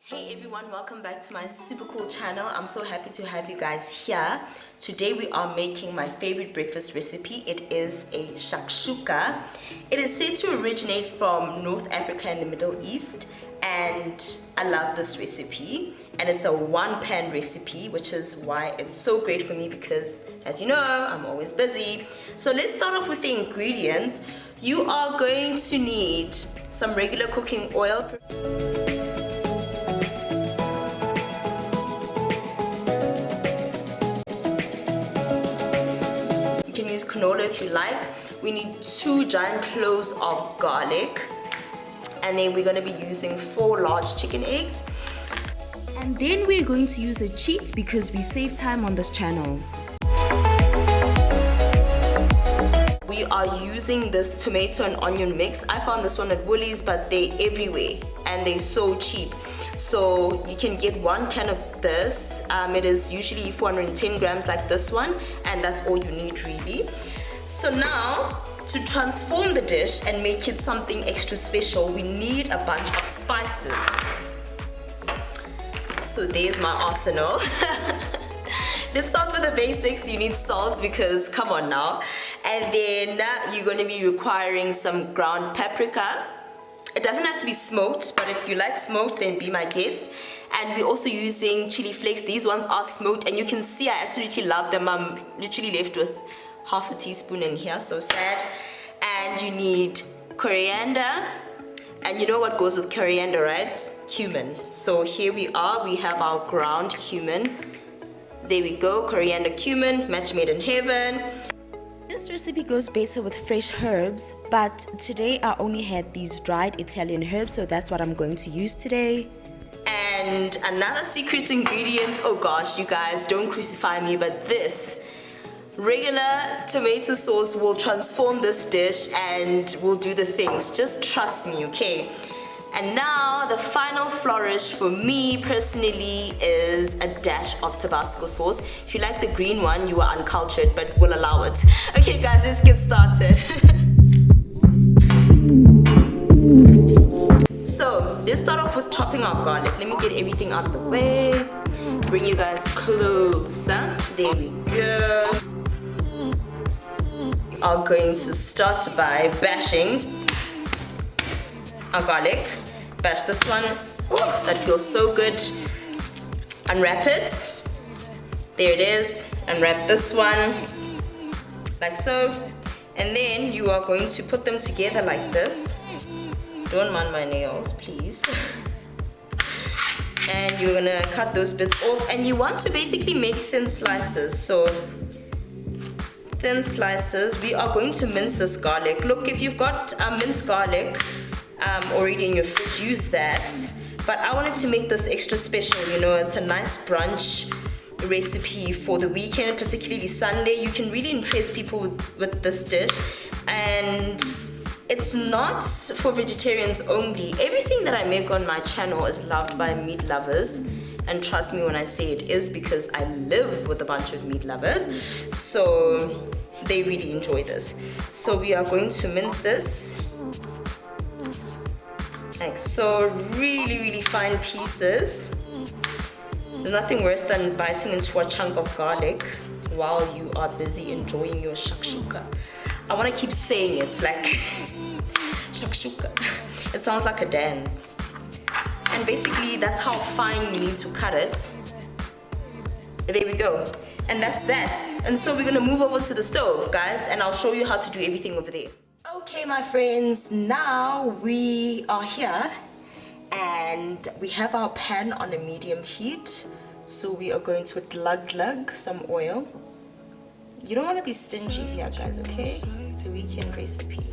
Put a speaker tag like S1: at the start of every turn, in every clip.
S1: Hey everyone, welcome back to my super cool channel. I'm so happy to have you guys here. Today we are making my favorite breakfast recipe. It is a shakshuka. It is said to originate from North Africa and the Middle East, and I love this recipe. And it's a one-pan recipe, which is why it's so great for me because, as you know, I'm always busy. So let's start off with the ingredients. You are going to need some regular cooking oil. Use canola if you like. We need 2 giant cloves of garlic, and then we're going to be using 4 large chicken eggs.
S2: And then we're going to use a cheat because we save time on this channel.
S1: We are using this tomato and onion mix. I found this one at Woolies, but they're everywhere and they're so cheap. So you can get 1 can of this. It is usually 410 grams like this one, and that's all you need really. So now, to transform the dish and make it something extra special, we need a bunch of spices. So there's my arsenal. Let's start with the basics. You need salt because come on now. And then you're going to be requiring some ground paprika. It doesn't have to be smoked, but if you like smoked, then be my guest. And we're also using chili flakes. These ones are smoked, and you can see I absolutely love them. I'm literally left with half a teaspoon in here, so sad. And you need coriander. And you know what goes with coriander, right? Cumin. So here we are, we have our ground cumin. There we go, coriander, cumin, match made in heaven.
S2: This recipe goes better with fresh herbs, but today I only had these dried Italian herbs, so that's what I'm going to use today.
S1: And another secret ingredient, oh gosh, you guys, don't crucify me, but this regular tomato sauce will transform this dish and will do the things. Just trust me, okay? And now the final flourish for me personally is a dash of Tabasco sauce. If you like the green one, you are uncultured, but we'll allow it. Okay guys, let's get started. So let's start off with chopping our garlic. Let me get everything out of the way. Bring you guys closer. There we go. We are going to start by bashing our garlic. Bash this one. Oh, that feels so good. Unwrap it. There it is. Unwrap this one. Like so. And then you are going to put them together like this. Don't mind my nails, please. And you're gonna cut those bits off. And you want to basically make thin slices. So thin slices. We are going to mince this garlic. Look, if you've got minced garlic already in your fridge, use that. But I wanted to make this extra special, you know, it's a nice brunch recipe for the weekend, particularly Sunday. You can really impress people with this dish. And it's not for vegetarians only. Everything that I make on my channel is loved by meat lovers. And trust me when I say it is, because I live with a bunch of meat lovers. So they really enjoy this. So we are going to mince this. Like so, really fine pieces. There's nothing worse than biting into a chunk of garlic while you are busy enjoying your shakshuka. I want to keep saying it like shakshuka. It sounds like a dance. And basically that's how fine you need to cut it. There we go. And that's that. And so we're gonna move over to the stove, guys, and I'll show you how to do everything over there. Okay, my friends, now we are here and we have our pan on a medium heat. So we are going to glug some oil. You don't want to be stingy here, guys, okay? It's a weekend recipe.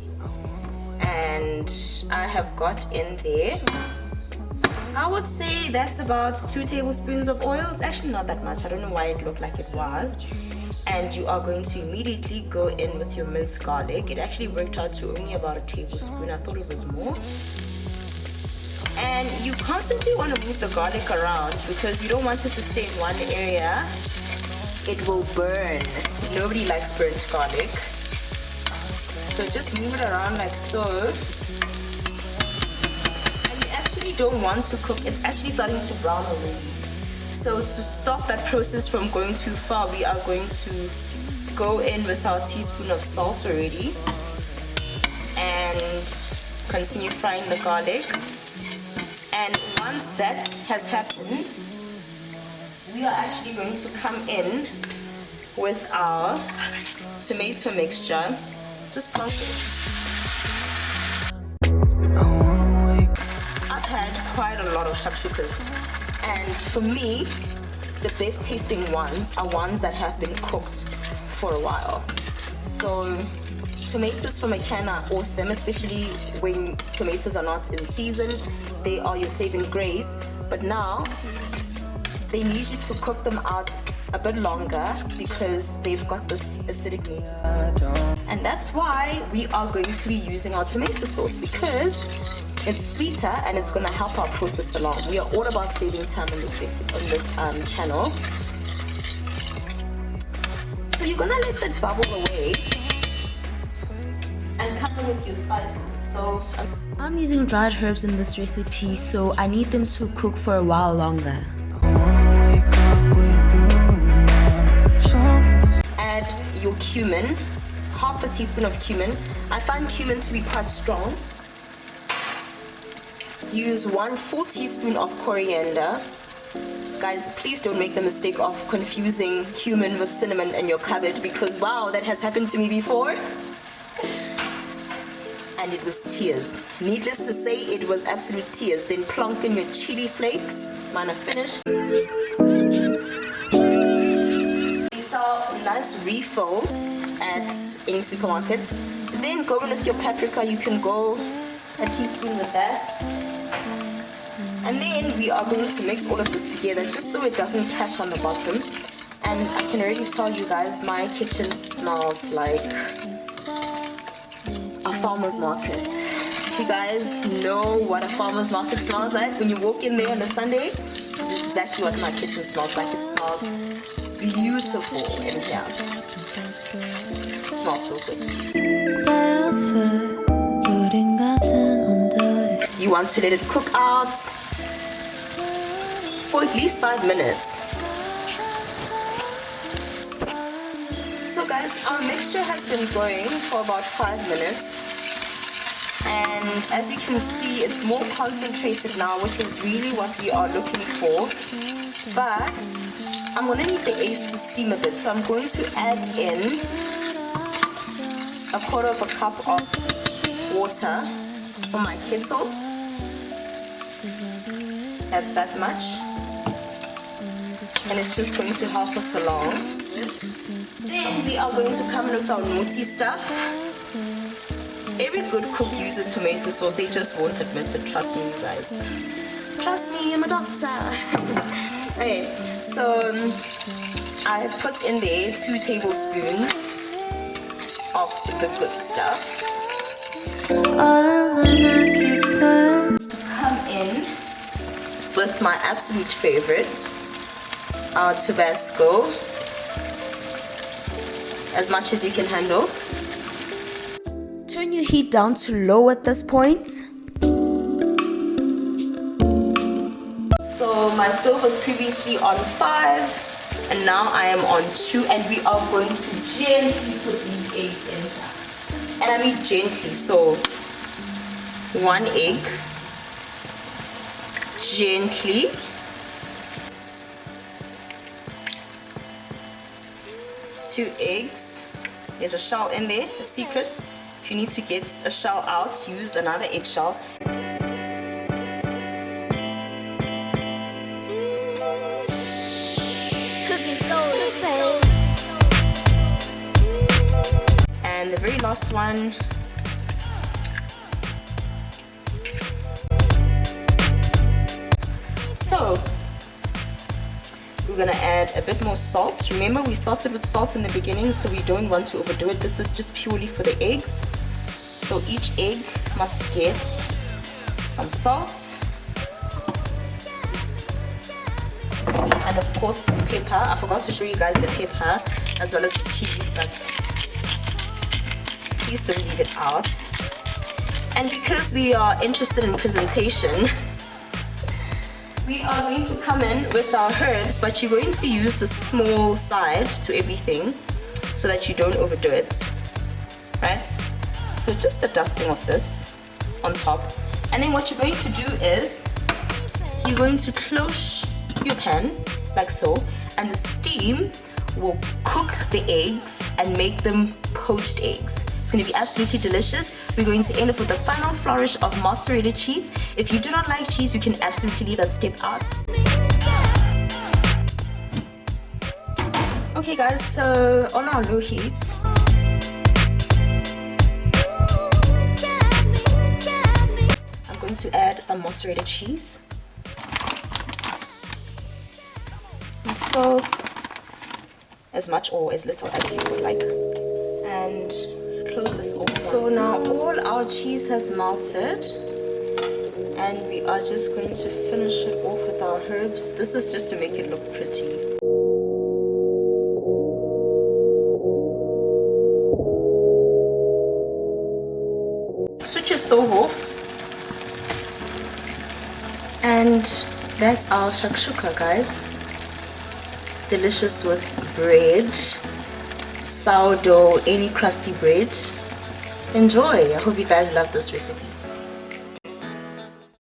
S1: And I have got in there, I would say that's about 2 tablespoons of oil. It's actually not that much. I don't know why it looked like it was. And you are going to immediately go in with your minced garlic. It actually worked out to only about a tablespoon. I thought it was more. And you constantly want to move the garlic around because you don't want it to stay in one area. It will burn. Nobody likes burnt garlic. So just move it around like so. And you actually actually don't want to cook. It's actually starting to brown already. So to stop that process from going too far, we are going to go in with our teaspoon of salt already and continue frying the garlic. And once that has happened, we are actually going to come in with our tomato mixture. Just plunk it. I've had quite a lot of shakshukas, and for me, the best tasting ones are ones that have been cooked for a while. So tomatoes from a can are awesome, especially when tomatoes are not in season. They are your saving grace, but now they need you to cook them out a bit longer because they've got this acidic nature. And that's why we are going to be using our tomato sauce, because it's sweeter and it's going to help our process along. We are all about saving time on this recipe, on this channel. So you're going to let that bubble away and cover with your spices. So
S2: I'm using dried herbs in this recipe, so I need them to cook for a while longer.
S1: Add your cumin, half a teaspoon of cumin. I find cumin to be quite strong. Use 1 full teaspoon of coriander. Guys, please don't make the mistake of confusing cumin with cinnamon in your cupboard, because wow, that has happened to me before. And it was tears. Needless to say, it was absolute tears. Then plonk in your chili flakes. Mine are finished. These are nice refills at any supermarket. Then go in with your paprika. You can go a teaspoon with that. And then we are going to mix all of this together just so it doesn't catch on the bottom. And I can already tell you guys, my kitchen smells like a farmer's market. If you guys know what a farmer's market smells like, when you walk in there on a Sunday, it's exactly what my kitchen smells like. It smells beautiful in here. It smells so good. You want to let it cook out for at least 5 minutes. So guys, our mixture has been going for about 5 minutes. And as you can see, it's more concentrated now, which is really what we are looking for. But I'm going to need the eggs to steam a bit. So I'm going to add in a quarter of a cup of water from my kettle. That's that much. And it's just going to help us along. Then we are going to come in with our naughty stuff. Every good cook uses tomato sauce. They just won't admit it. Trust me, you guys. Trust me, I'm a doctor. Okay, so I have put in there 2 tablespoons of the good stuff. Come in with my absolute favorite, our Tabasco, as much as you can handle.
S2: Turn your heat down to low at this point.
S1: So my stove was previously on 5 and now I am on 2, and we are going to gently put these eggs in here. And I mean gently, so 1 egg, gently. 2 eggs. There's a shell in there, a secret. If you need to get a shell out, use another eggshell. And the very last one. So we're gonna add a bit more salt. Remember, we started with salt in the beginning, so we don't want to overdo it. This is just purely for the eggs. So each egg must get some salt. And of course some pepper. I forgot to show you guys the pepper as well as the cheese, but please don't leave it out. And because we are interested in presentation, We are going to come in with our herbs, but you're going to use the small side to everything so that you don't overdo it, right? So just a dusting of this on top. And then what you're going to do is you're going to cloche your pan like so, and the steam will cook the eggs and make them poached eggs. It's going to be absolutely delicious. We're going to end off with the final flourish of mozzarella cheese. If you do not like cheese, you can absolutely leave that step out. Okay guys, so on our low heat, I'm going to add some mozzarella cheese. Like so, as much or as little as you would like. And close this off. So now all our cheese has melted, and we are just going to finish it off with our herbs. This is just to make it look pretty. Switch your stove off, and that's our shakshuka, guys. Delicious with bread, sourdough, any crusty bread. Enjoy. I hope you guys love this recipe.